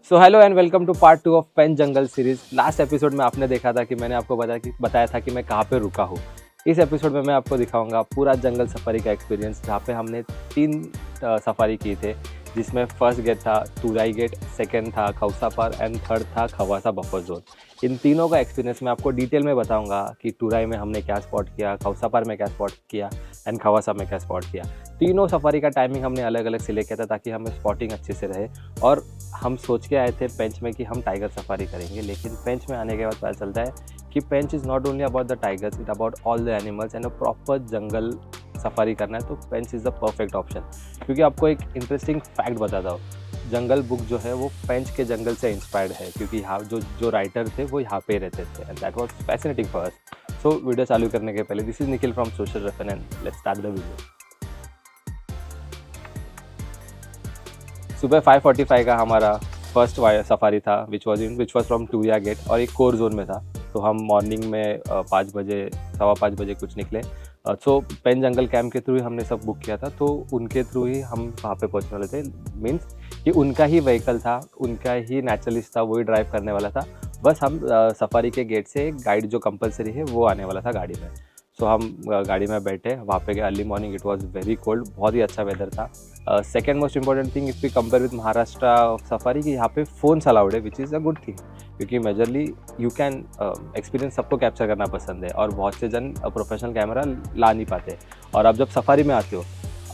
So hello and welcome to part 2 of Pench jungle series. Last episode में आपने देखा था कि मैंने आपको बताया था कि मैं कहाँ पे रुका हूँ। इस एपिसोड में मैं आपको दिखाऊंगा पूरा जंगल सफारी का एक्सपीरियंस, जहाँ पे हमने 3 सफारी किए थे, जिसमें फर्स्ट गेट था टूराई गेट, सेकंड था खौसा पार एंड थर्ड था खवासा बफर जोन। इन तीनों का एक्सपीरियंस मैं आपको डिटेल में बताऊंगा कि टूराई में हमने क्या स्पॉट किया, खौसा पार में क्या स्पॉट किया एंड खवासा में क्या स्पॉट किया। तीनों सफारी का टाइमिंग हमने अलग अलग सिलेक्ट किया था ताकि हमें स्पॉटिंग अच्छे से रहे। और हम सोच के आए थे पेंच में कि हम टाइगर सफारी करेंगे, लेकिन पेंच में आने के बाद पता चलता है कि Pench is not only about the tigers, it about all the animals and a proper jungle safari करना है तो Pench is the perfect option. क्योंकि आपको एक इंटरेस्टिंग फैक्ट बताता हूँ, जंगल बुक जो है वो पेंच के जंगल से इंस्पायर्ड है, क्योंकि यहाँ जो राइटर थे वो यहाँ पे रहते थे and that was fascinating for us. So video चालू करने के पहले, this is Nikhil from social रेफन and let's start the video. सुबह 5:45 का हमारा फर्स्ट सफारी था which was from Turia gate और एक कोर जोन में था। तो हम मॉर्निंग में 5 बजे 5:15 बजे कुछ निकले। सो पेंच जंगल कैंप के थ्रू ही हमने सब बुक किया था, तो उनके थ्रू ही हम वहाँ पे पहुँचने वाले थे। मीन्स कि उनका ही व्हीकल था, उनका ही नेचुरलिस्ट था, वही ड्राइव करने वाला था। बस हम सफारी के गेट से एक गाइड जो कंपलसरी है वो आने वाला था गाड़ी में। सो हम गाड़ी में बैठे, वहाँ पे गए early morning. It was very cold, बहुत ही अच्छा वेदर था। Second most important thing if we compare with Maharashtra safari कि यहाँ पे फ़ोन्स अलाउड है, which is a good thing, क्योंकि मेजरली यू कैन एक्सपीरियंस सबको कैप्चर करना पसंद है और बहुत से जन प्रोफेशनल कैमरा ला नहीं पाते। और आप जब सफारी में आते हो,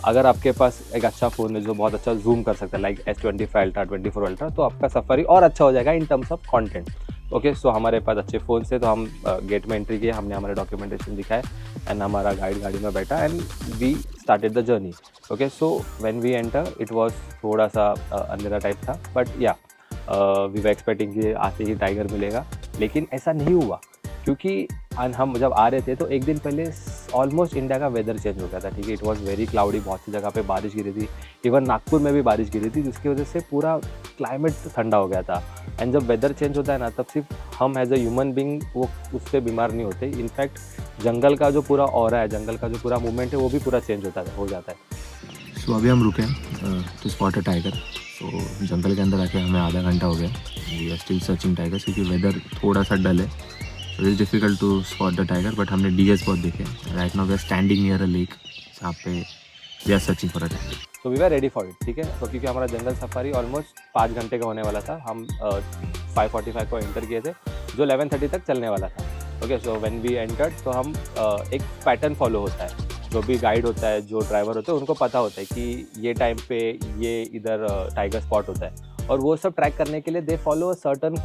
अगर आपके पास एक अच्छा फ़ोन है जो बहुत अच्छा जूम कर सकता है लाइक S25 अल्ट्रा 24 अल्ट्रा, तो आपका सफारी और अच्छा हो जाएगा in terms of content. Okay, so हमारे पास अच्छे फ़ोन से तो हम गेट में एंट्री किए, हमने हमारे डॉक्यूमेंटेशन दिखाए एंड हमारा गाइड गाड़ी में बैठा and we started the journey. Okay, so when we enter it was थोड़ा सा अंधेरा टाइप था, बट या वी वर एक्सपेक्टिंग कि आते ही टाइगर मिलेगा, लेकिन ऐसा नहीं हुआ। क्योंकि हम जब आ रहे थे तो एक दिन पहले ऑलमोस्ट इंडिया का वेदर चेंज हो गया था। ठीक है, इट वाज वेरी क्लाउडी, बहुत सी जगह पे बारिश गिरी थी, इवन नागपुर में भी बारिश गिरी थी, जिसकी वजह से पूरा क्लाइमेट ठंडा हो गया था। एंड जब वेदर चेंज होता है ना, तब सिर्फ हम एज अ ह्यूमन बींग वो उससे बीमार नहीं होते, इनफैक्ट जंगल का जो पूरा ऑरा है, जंगल का जो पूरा मूवमेंट है, वो भी पूरा चेंज हो जाता है। सो अभी हम रुके हैं टू स्पॉट अ टाइगर। तो जंगल के अंदर आके हमें आधा घंटा हो गया। We are still searching tigers क्योंकि वेदर थोड़ा सा डल है, so it's difficult to spot the tiger. But हमने डियर्स बहुत देखे। Right now we are standing near a lake, जहाँ पे we are searching for a tiger. तो we are ready for it. ठीक है, तो क्योंकि हमारा जंगल सफारी ऑलमोस्ट 5 घंटे का होने वाला था, हम 5:45 को एंटर किए थे, जो 11:30 तक चलने वाला था। Okay, so when we entered तो हम एक पैटर्न फॉलो होता है, जो भी गाइड होता है, जो ड्राइवर होता है, उनको पता होता है कि ये टाइम पे ये इधर टाइगर स्पॉट होता है, और वो सब ट्रैक करने के लिए they follow a certain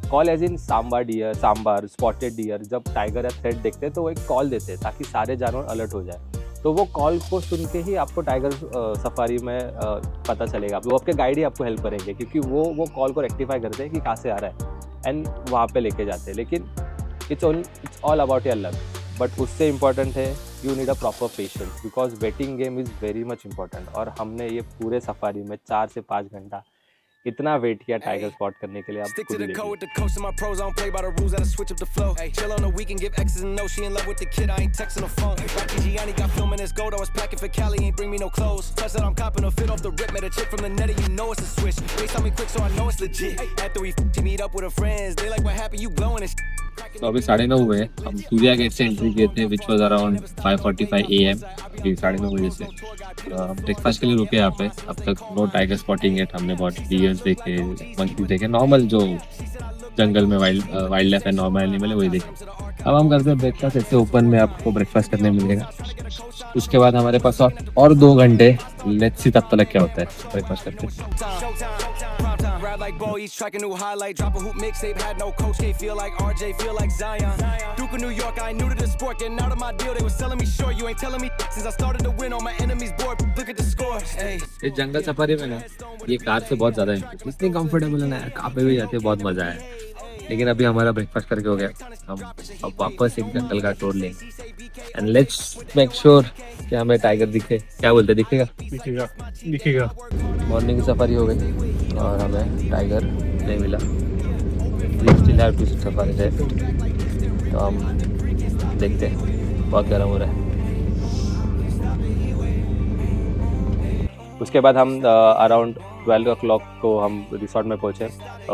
call as in sambar spotted deer. जब टाइगर या थ्रेड देखते हैं तो वो एक कॉल देते हैं ताकि सारे जानवर अलर्ट हो जाए। तो वो कॉल को सुन के ही आपको टाइगर सफारी में पता चलेगा। वो आपके गाइड ही आपको हेल्प करेंगे, क्योंकि वो कॉल को रेक्टिफाई करते हैं कि कहाँ से आ रहा है एंड वहाँ पे लेके जाते हैं। लेकिन it's all about your luck. But उससे इम्पॉर्टेंट है you need a proper patience, because waiting game is very much important. और हमने ये पूरे सफारी में 4 से 5 घंटा इतना वेट किया टाइगर स्पॉट करने के लिए। आप खुद ही देखिए। तो अभी 9:30 हुए हैं। हम सूर्या गेट से एंट्री किए थे, विच वॉज अराउंड 5:45 AM। 9:30 बजे से हम ब्रेकफास्ट के लिए रुके यहाँ पे। अब तक नो टाइगर स्पॉटिंग है। हमने बहुत डियर्स देखे, मंकी देखे, नॉर्मल जो जंगल में वाइल्ड लाइफ है, नॉर्मल एनिमल है, वही देखे। अब हम करते हैं ब्रेकफास्ट। ऐसे ओपन में आपको ब्रेकफास्ट करने मिलेगा। उसके बाद हमारे पास और 2 घंटे। लेट्स सी तब तक क्या होता है ब्रेकफास्ट करके। Ride like Bo, each track a new highlight. Drop a hoop mixtape, had no coach, can't feel like RJ, feel like Zion. Duke of New York, I ain't new to the sport, getting out of my deal, they was selling me short. You ain't telling me since I started to win on my enemies board. Look at the scores. Hey. इस जंगल safari में ना ये car से बहुत ज़्यादा है, इतनी comfortable है ना, कहाँ पे भी जाते हैं बहुत मज़ा है। लेकिन अभी हमारा ब्रेकफास्ट करके हो गया, हम अब वापस एक जंगल का टूर लेंगे एंड लेट्स मेक श्योर कि हमें टाइगर दिखे। क्या बोलते, दिखेगा? दिखेगा। मॉर्निंग की सफारी हो गई और हमें टाइगर नहीं मिला। We still have two safari left, तो हम देखते हैं। बहुत गर्म हो रहा है। उसके बाद हम अराउंड 12 o'clock को हम रिसोर्ट में पहुँचे।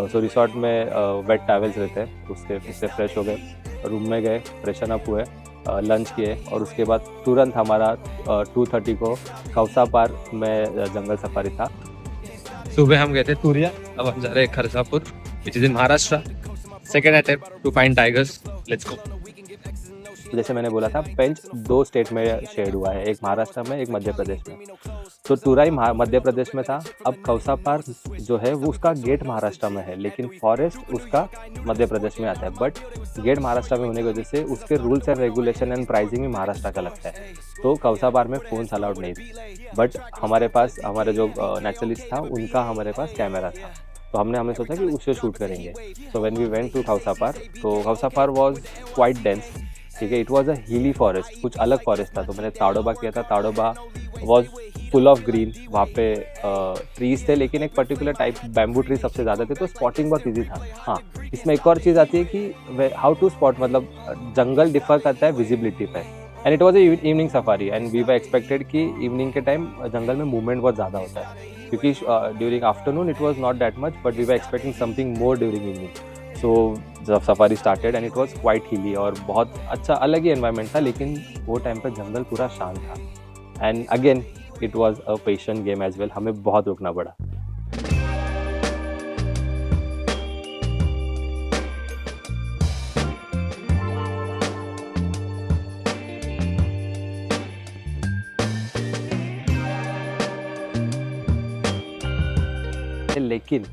सो रिसोर्ट में वेट टॉवल्स रहते हैं, उससे फ्रेश हो गए, रूम में गए, फ्रेशन अप हुए, लंच किए और उसके बाद तुरंत हमारा 2:30 को खवसा पार्क में जंगल सफारी था। सुबह हम गए थे तुरिया, अब हम जा रहे हैं Khursapur, which is in Maharashtra. Second attempt to find tigers, let's go. जैसे मैंने बोला था, पेंच 2 स्टेट में शेड हुआ है, एक महाराष्ट्र में, एक मध्य प्रदेश में। तो टुराई मध्य प्रदेश में था। अब खवसा पार्क जो है वो उसका गेट महाराष्ट्र में है, लेकिन फॉरेस्ट उसका मध्य प्रदेश में आता है। बट गेट महाराष्ट्र में होने की वजह से उसके rules and regulation and pricing भी महाराष्ट्र का लगता है। तो खवसा पार्क में फ़ोन्स अलाउड नहीं थे, बट हमारे पास हमारे जो नेचुरलिस्ट था उनका हमारे पास कैमरा था, तो हमने सोचा कि उससे शूट करेंगे। So when we went to Khawasa park, तो Khawasa park was quite dense, ठीक है। इट वाज अ हिली फॉरेस्ट, कुछ अलग फॉरेस्ट था। तो मैंने ताडोबा किया था। Tadoba was full of green, वहाँ पे ट्रीज थे, लेकिन एक पर्टिकुलर टाइप बैम्बू ट्री सबसे ज़्यादा थे, तो स्पॉटिंग बहुत ईजी था। हाँ, इसमें एक और चीज़ आती है कि हाउ टू स्पॉट, मतलब जंगल डिफर करता है विजिबिलिटी पे। And it was a evening safari and we were expected कि इवनिंग के टाइम जंगल में मूवमेंट बहुत ज़्यादा होता है, क्योंकि during afternoon it was not that much, but we were expecting something more during evening. So जब safari started and it was quite hilly और बहुत अच्छा अलग ही एनवायरनमेंट था, लेकिन वो टाइम पर जंगल पूरा शांत था। And again it was a patient game as well, हमें बहुत रुकना पड़ा। लेकिन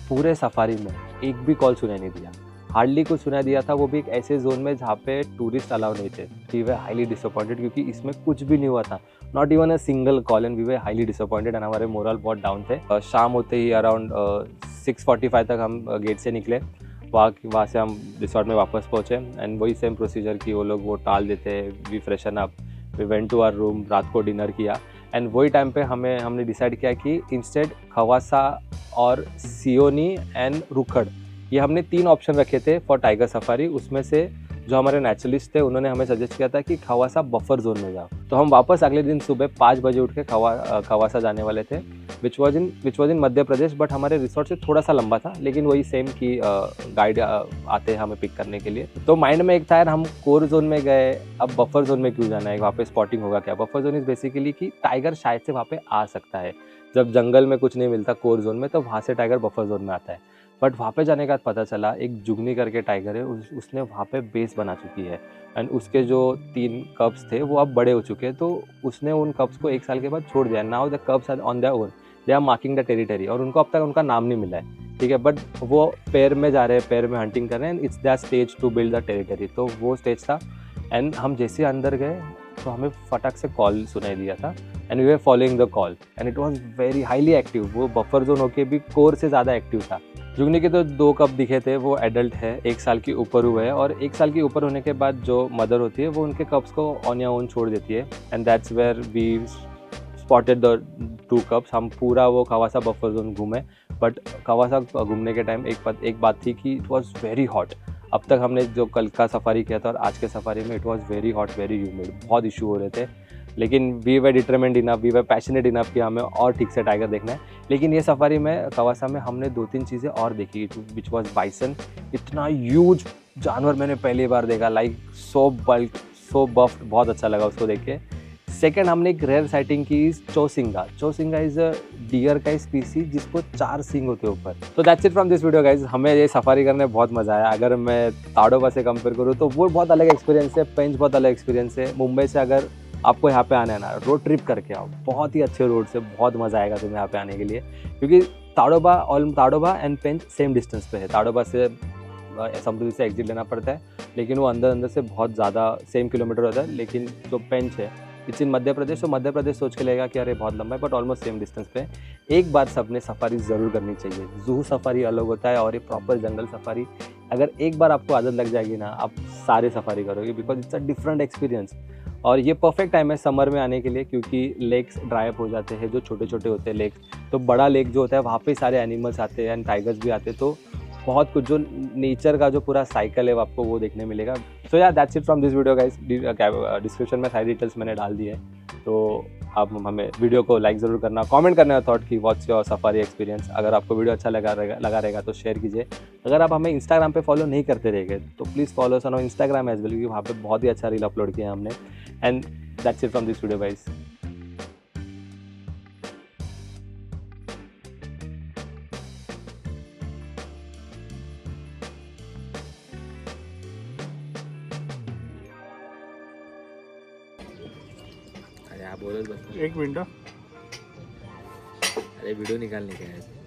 पूरे सफारी में एक भी कॉल सुनाई नहीं दिया, हार्डली कुछ सुनाई दिया था, वो भी एक ऐसे जोन में जहाँ पे टूरिस्ट अलाउ नहीं थे। वी वर हाईली डिसअपॉइंटेड क्योंकि इसमें कुछ भी नहीं हुआ था, not even a single call, and we were highly disappointed and हमारे मोरल बहुत डाउन थे। शाम होते ही अराउंड 6:45 तक हम गेट से निकले, वहाँ से हम रिसोर्ट में वापस पहुँचे एंड वही सेम प्रोसीजर कि वो लोग वो टाल देते, we freshen up, we went to our room, रात को डिनर किया। एंड वही टाइम पे हमने डिसाइड किया कि इंस्टेड खवासा और सियोनी एंड रुखड़, ये हमने 3 ऑप्शन रखे थे फॉर टाइगर सफारी। उसमें से जो हमारे नेचुरलिस्ट थे उन्होंने हमें सजेस्ट किया था कि खवासा बफर जोन में जाओ। तो हम वापस अगले दिन सुबह 5 बजे उठ के खवासा जाने वाले थे, which was in Madhya Pradesh, but हमारे रिसोर्ट से थोड़ा सा लंबा था, लेकिन वही सेम कि गाइड आते हैं हमें पिक करने के लिए। तो माइंड में एक था यार, हम कोर जोन में गए, अब बफर जोन में क्यों जाना है, वहाँ पे स्पॉटिंग होगा क्या। बफर जोन इज़ बेसिकली कि टाइगर शायद से वहाँ पे आ सकता है, जब जंगल में कुछ नहीं मिलता कोर जोन में, तो वहाँ से टाइगर बफर जोन में आता है। बट वहाँ पे जाने के बाद पता चला एक जुगनी करके टाइगर है, उसने वहाँ पे बेस बना चुकी है एंड उसके जो 3 कब्स थे वो अब बड़े हो चुके हैं, तो उसने उन कब्स को 1 साल के बाद छोड़ दिया। Now the cubs are on their own, they are marking the territory, और उनको अब तक उनका नाम नहीं मिला है, ठीक है। बट वो पेड़ में जा रहे हैं, पेड़ में हंटिंग कर रहे हैं, it's that stage to build the territory. तो वो स्टेज था एंड हम जैसे अंदर गए तो हमें फटक से कॉल सुनाई दिया था and we were following the call and it was very highly active. वो बफर जोन होके भी कोर से ज़्यादा एक्टिव था। जुगनी के तो 2 कप दिखे थे, वो एडल्ट है, 1 साल के ऊपर हुए हैं, और 1 साल के ऊपर होने के बाद जो मदर होती है वो उनके कप्स को ऑन या ओन छोड़ देती है and that's where we spotted the 2 cubs. हम पूरा वो खवासा बफर जोन घूमे, बट खवासा घूमने के टाइम एक बात थी कि इट वाज वेरी हॉट। अब तक हमने जो कल का सफारी किया था और आज के सफारी में it was very hot, very humid, बहुत इशू हो रहे थे, लेकिन we were determined enough, we were passionate enough कि हमें और ठीक से टाइगर देखना है। लेकिन ये सफारी में खवासा में हमने 2-3 चीज़ें और देखी, विच वॉज बाइसन। इतना ह्यूज जानवर मैंने पहली बार देखा, लाइक सो बल्क, सो बफ्ड, बहुत अच्छा लगा उसको देख के। सेकेंड, हमने एक रेयर साइटिंग की चौसिंगा। चौसिंगा इज़ अ डियर का स्पीसी जिसको 4 सींग होते हैं ऊपर। तो that's it from this video guys. हमें ये सफारी करने में बहुत मज़ा आया। अगर मैं ताडोबा से कंपेयर करूँ तो वो बहुत अलग एक्सपीरियंस है, पेंच बहुत अलग एक्सपीरियंस है। मुंबई से अगर आपको यहाँ पे आना है ना, रोड ट्रिप करके आओ, बहुत ही अच्छे रोड से, बहुत मज़ा आएगा तुम्हें यहाँ पे आने के लिए, क्योंकि Tadoba and Pench same distance पे है। ताडोबा से समुद्र से एग्जिट लेना पड़ता है, लेकिन वो अंदर से बहुत ज़्यादा सेम किलोमीटर होता है। लेकिन जो पेंच है इट्स इन मध्य प्रदेश, तो मध्य प्रदेश सोच के लेगा कि अरे बहुत लंबा है, बट ऑलमोस्ट सेम डिस्टेंस पे। एक बार सबने सफारी ज़रूर करनी चाहिए। जू सफारी अलग होता है और ये प्रॉपर जंगल सफारी, अगर एक बार आपको आदत लग जाएगी ना, आप सारे सफारी करोगे, because it's a different experience. और ये परफेक्ट टाइम है समर में आने के लिए, क्योंकि लेक्स ड्राई अप हो जाते हैं, जो छोटे छोटे होते हैं लेक्स। तो बड़ा लेक जो होता है वहाँ पे सारे एनिमल्स आते हैं एंड टाइगर्स भी आते हैं, तो बहुत कुछ जो नेचर का जो पूरा साइकिल है आपको वो देखने मिलेगा। सो या that's it from this video guys. Description में सारी डिटेल्स मैंने डाल दी है, तो आप हमें वीडियो को लाइक ज़रूर करना, कमेंट करना थॉट कि व्हाट्स योर सफारी एक्सपीरियंस. अगर आपको वीडियो अच्छा लगा रहेगा तो शेयर कीजिए. अगर आप हमें इंस्टाग्राम पे फॉलो नहीं करते रहेंगे तो please follow us on Instagram as well, क्योंकि वहाँ पे बहुत ही अच्छा रील अपलोड किया हमने. And that's it from this video guys. अरे आप बोलो बस. एक मिनट. अरे वीडियो निकालने का है.